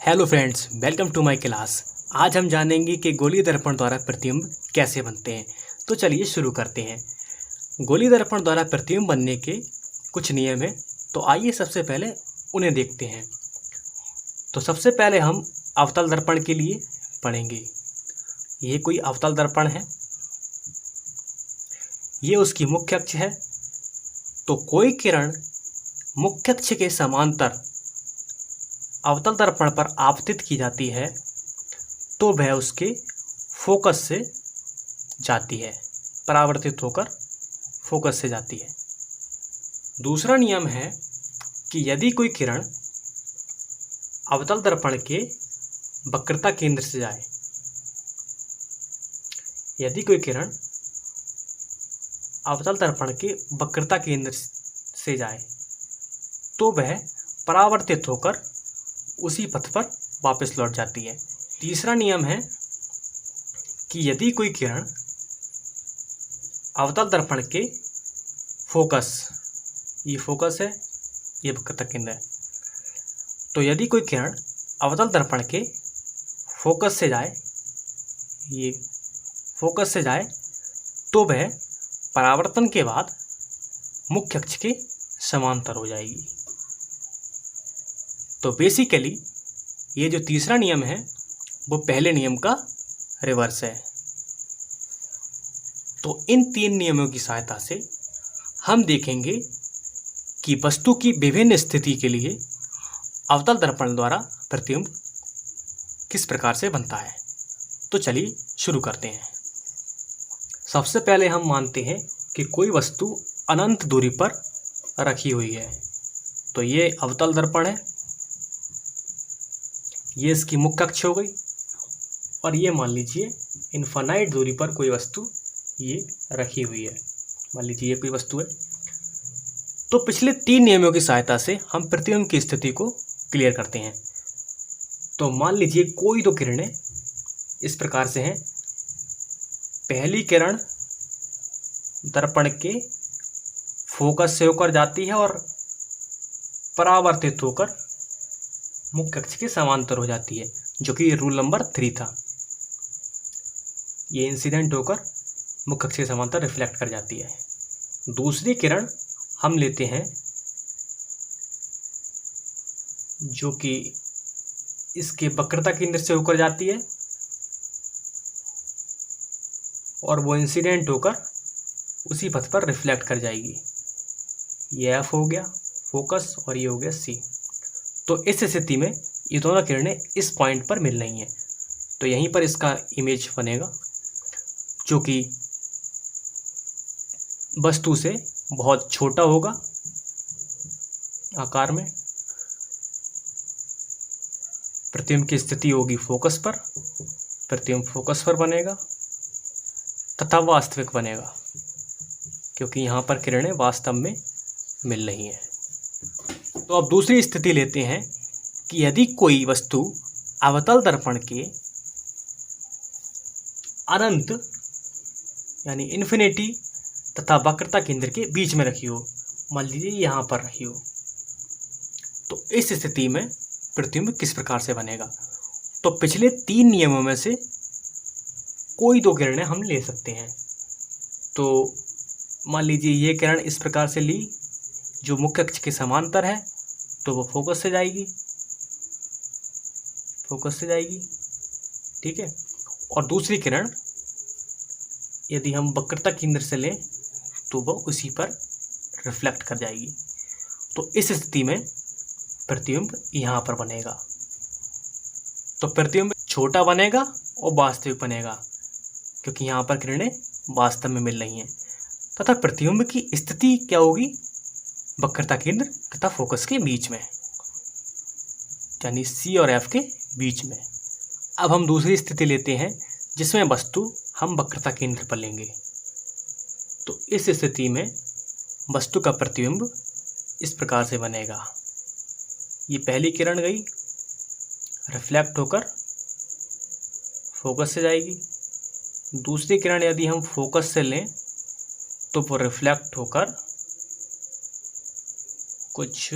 Hello friends, welcome to my class. आज हम जानेंगे कि गोलीय दर्पण द्वारा प्रतिबिंब कैसे बनते हैं। तो चलिए शुरू करते हैं। गोलीय दर्पण द्वारा प्रतिबिंब बनने के कुछ नियम हैं, तो आइए सबसे पहले उन्हें देखते हैं। तो सबसे पहले हम अवतल दर्पण के लिए पढ़ेंगे। ये कोई अवतल दर्पण है, ये उसकी मुख्य अक्ष है। तो कोई किरण मुख्य अक्ष के समांतर अवतल दर्पण पर आपतित की जाती है तो वह उसके फोकस से जाती है, परावर्तित होकर फोकस से जाती है। दूसरा नियम है कि यदि कोई किरण अवतल दर्पण के वक्रता केंद्र से जाए, यदि कोई किरण अवतल दर्पण के वक्रता केंद्र से जाए तो वह परावर्तित होकर उसी पथ पर वापस लौट जाती है। तीसरा नियम है कि यदि कोई किरण अवतल दर्पण के फोकस, ये फोकस है, ये वक्रता केंद्र है, तो यदि कोई किरण अवतल दर्पण के फोकस से जाए, ये फोकस से जाए, तो वह परावर्तन के बाद मुख्य अक्ष के समांतर हो जाएगी। तो बेसिकली ये जो तीसरा नियम है वो पहले नियम का रिवर्स है। तो इन तीन नियमों की सहायता से हम देखेंगे कि वस्तु की विभिन्न स्थिति के लिए अवतल दर्पण द्वारा प्रतिबिंब किस प्रकार से बनता है। तो चलिए शुरू करते हैं। सबसे पहले हम मानते हैं कि कोई वस्तु अनंत दूरी पर रखी हुई है। तो ये अवतल दर्पण है, ये इसकी मुख्य अक्ष हो गई, और ये मान लीजिए इनफाइनाइट दूरी पर कोई वस्तु ये रखी हुई है। मान लीजिए ये कोई वस्तु है। तो पिछले तीन नियमों की सहायता से हम प्रतिबिंब की स्थिति को क्लियर करते हैं। तो मान लीजिए कोई दो किरणें इस प्रकार से हैं। पहली किरण दर्पण के फोकस से होकर जाती है और परावर्तित होकर मुख्य अक्ष के समांतर हो जाती है, जो कि रूल नंबर 3 था। ये इंसिडेंट होकर मुख्य अक्ष के समांतर रिफ्लेक्ट कर जाती है। दूसरी किरण हम लेते हैं जो कि इसके वक्रता केंद्र से होकर जाती है और वो इंसिडेंट होकर उसी पथ पर रिफ्लेक्ट कर जाएगी। ये एफ हो गया फोकस और ये हो गया सी। तो इस स्थिति में ये दोनों किरणें इस पॉइंट पर मिल रही हैं, तो यहीं पर इसका इमेज बनेगा जो कि वस्तु से बहुत छोटा होगा आकार में। प्रतिबिंब की स्थिति होगी फोकस पर, प्रतिबिंब फोकस पर बनेगा तथा वास्तविक बनेगा, क्योंकि यहाँ पर किरणें वास्तव में मिल रही हैं। तो अब दूसरी स्थिति लेते हैं कि यदि कोई वस्तु अवतल दर्पण के अनंत यानी इन्फिनिटी तथा वक्रता केंद्र के बीच में रखी हो, मान लीजिए यहाँ पर रखी हो, तो इस स्थिति में प्रतिबिंब किस प्रकार से बनेगा। तो पिछले तीन नियमों में से कोई दो किरणें हम ले सकते हैं। तो मान लीजिए ये किरण इस प्रकार से ली जो मुख्य अक्ष के समांतर है, तो वो फोकस से जाएगी, फोकस से जाएगी, ठीक है। और दूसरी किरण यदि हम वक्रता केंद्र से लें तो वो उसी पर रिफ्लेक्ट कर जाएगी। तो इस स्थिति में प्रतिबिंब यहाँ पर बनेगा। तो प्रतिबिंब छोटा बनेगा और वास्तविक बनेगा, क्योंकि यहाँ पर किरणें वास्तव में मिल रही हैं। तथा प्रतिबिंब की स्थिति क्या होगी, वक्रता केंद्र तथा फोकस के बीच में, यानी सी और एफ के बीच में। अब हम दूसरी स्थिति लेते हैं जिसमें वस्तु हम वक्रता केंद्र पर लेंगे। तो इस स्थिति में वस्तु का प्रतिबिंब इस प्रकार से बनेगा। ये पहली किरण गई, रिफ्लेक्ट होकर फोकस से जाएगी। दूसरी किरण यदि हम फोकस से लें तो वो रिफ्लेक्ट होकर कुछ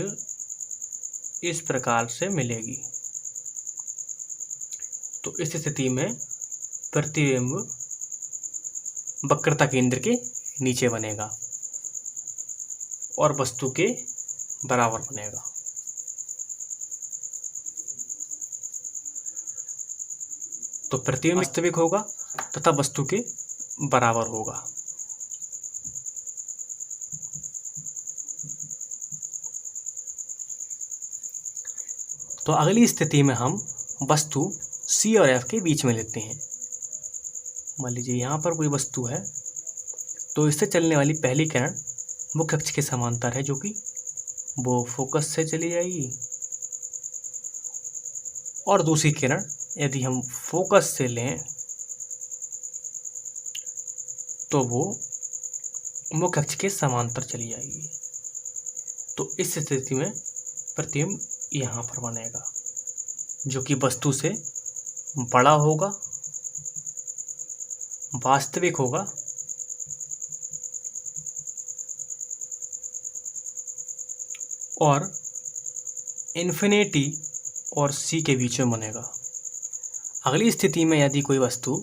इस प्रकार से मिलेगी। तो इस स्थिति में प्रतिबिंब वक्रता केंद्र के नीचे बनेगा और वस्तु के बराबर बनेगा। तो प्रतिबिंब वास्तविक होगा तथा वस्तु के बराबर होगा। तो अगली स्थिति में हम वस्तु C और F के बीच में लेते हैं। मान लीजिए यहाँ पर कोई वस्तु है, तो इससे चलने वाली पहली किरण मुख्य अक्ष के समांतर है, जो कि वो फोकस से चली जाएगी, और दूसरी किरण यदि हम फोकस से लें तो वो मुख्य अक्ष के समांतर चली जाएगी। तो इस स्थिति में प्रतिबिंब यहाँ पर बनेगा, जो कि वस्तु से बड़ा होगा, वास्तविक होगा और इन्फिनिटी और C के बीच में बनेगा। अगली स्थिति में यदि कोई वस्तु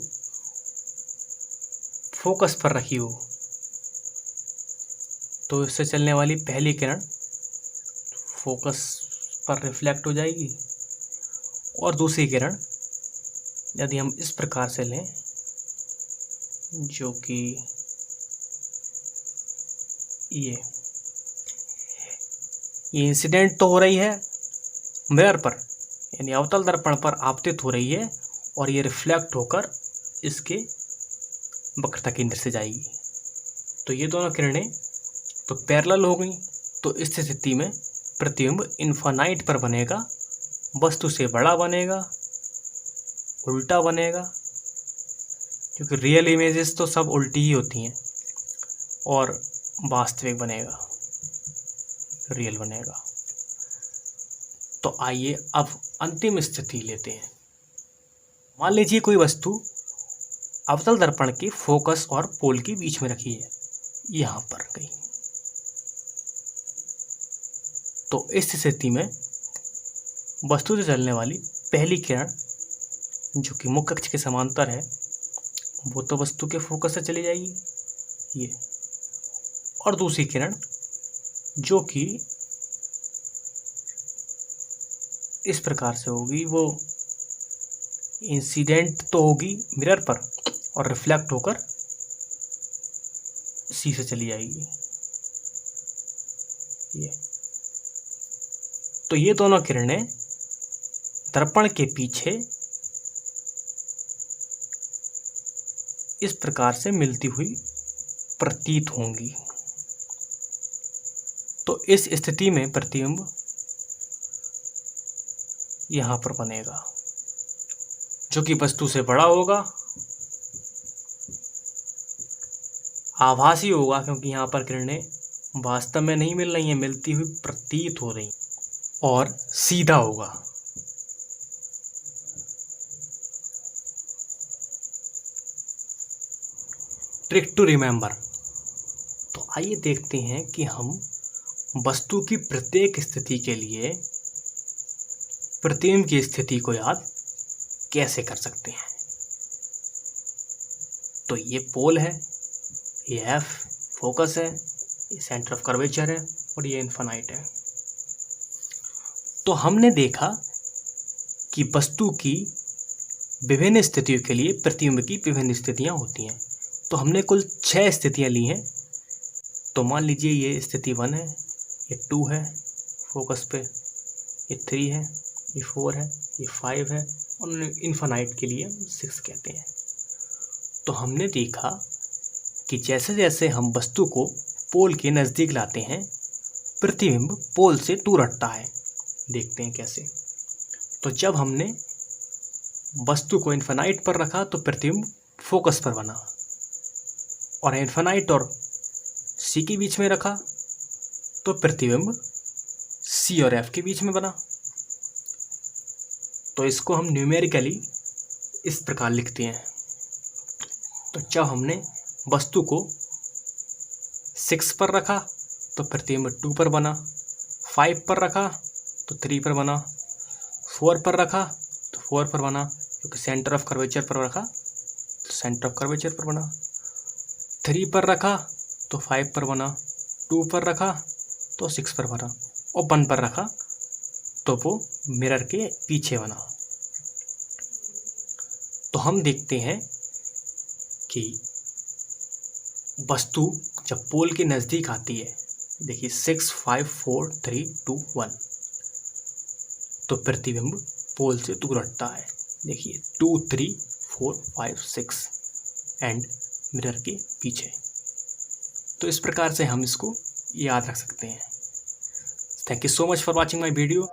फोकस पर रखी हो, तो इससे चलने वाली पहली किरण फोकस पर रिफ्लेक्ट हो जाएगी, और दूसरी किरण यदि हम इस प्रकार से लें, जो कि ये इंसिडेंट तो हो रही है मिरर पर, यानी अवतल दर्पण पर आपतित हो रही है, और ये रिफ्लेक्ट होकर इसके वक्रता केंद्र से जाएगी। तो ये दोनों किरणें तो पैरेलल हो गई। तो इस स्थिति में प्रतिबिंब इन्फिनाइट पर बनेगा, वस्तु से बड़ा बनेगा, उल्टा बनेगा, क्योंकि रियल इमेजेस तो सब उल्टी ही होती हैं, और वास्तविक बनेगा, रियल बनेगा। तो आइए अब अंतिम स्थिति लेते हैं। मान लीजिए कोई वस्तु अवतल दर्पण के फोकस और पोल के बीच में रखी है, यहाँ पर कहीं। तो इस स्थिति में वस्तु से चलने वाली पहली किरण, जो कि मुख्य अक्ष के समांतर है, वो तो वस्तु के फोकस से चली जाएगी ये, और दूसरी किरण जो कि इस प्रकार से होगी, वो इंसिडेंट तो होगी मिरर पर और रिफ्लेक्ट होकर C से चली जाएगी ये। तो ये दोनों किरणें दर्पण के पीछे इस प्रकार से मिलती हुई प्रतीत होंगी। तो इस स्थिति में प्रतिबिंब यहाँ पर बनेगा, जो कि वस्तु से बड़ा होगा, आभासी होगा, क्योंकि यहाँ पर किरणें वास्तव में नहीं मिल रही हैं, मिलती हुई प्रतीत हो रही, और सीधा होगा। Trick to remember. तो आइए देखते हैं कि हम वस्तु की प्रत्येक स्थिति के लिए प्रतिबिंब की स्थिति को याद कैसे कर सकते हैं। तो ये पोल है, ये F फोकस है, ये सेंटर ऑफ कर्वेचर है, और ये इन्फिनाइट है। तो हमने देखा कि वस्तु की विभिन्न स्थितियों के लिए प्रतिबिंब की विभिन्न स्थितियां होती हैं। तो हमने कुल 6 स्थितियां ली हैं। तो मान लीजिए ये स्थिति 1 है, ये 2 है फोकस पे, ये 3 है, ये 4 है, ये 5 है, और इन्फिनाइट के लिए 6 कहते हैं। तो हमने देखा कि जैसे जैसे हम वस्तु को पोल के नज़दीक लाते हैं, प्रतिबिंब पोल से दूर हटता है। देखते हैं कैसे। तो जब हमने वस्तु को इन्फिनाइट पर रखा तो प्रतिबिंब फोकस पर बना, और इन्फिनाइट और C के बीच में रखा तो प्रतिबिंब C और F के बीच में बना। तो इसको हम न्यूमेरिकली इस प्रकार लिखते हैं। तो जब हमने वस्तु को 6 पर रखा तो प्रतिबिंब 2 पर बना, 5 पर रखा तो 3 पर बना, 4 पर रखा तो 4 पर बना, क्योंकि सेंटर ऑफ कर्वेचर पर रखा तो सेंटर ऑफ कर्वेचर पर बना, 3 पर रखा तो 5 पर बना, 2 पर रखा तो 6 पर बना, और 1 पर रखा तो वो मिरर के पीछे बना। तो हम देखते हैं कि वस्तु जब पोल के नज़दीक आती है, देखिए 6, 5, 4, 3, 2, 1, तो प्रतिबिंब पोल से दूर हटता है। देखिए 2, 3, 4, 5, 6 एंड मिरर के पीछे। तो इस प्रकार से हम इसको याद रख सकते हैं। Thank you so much for watching my video.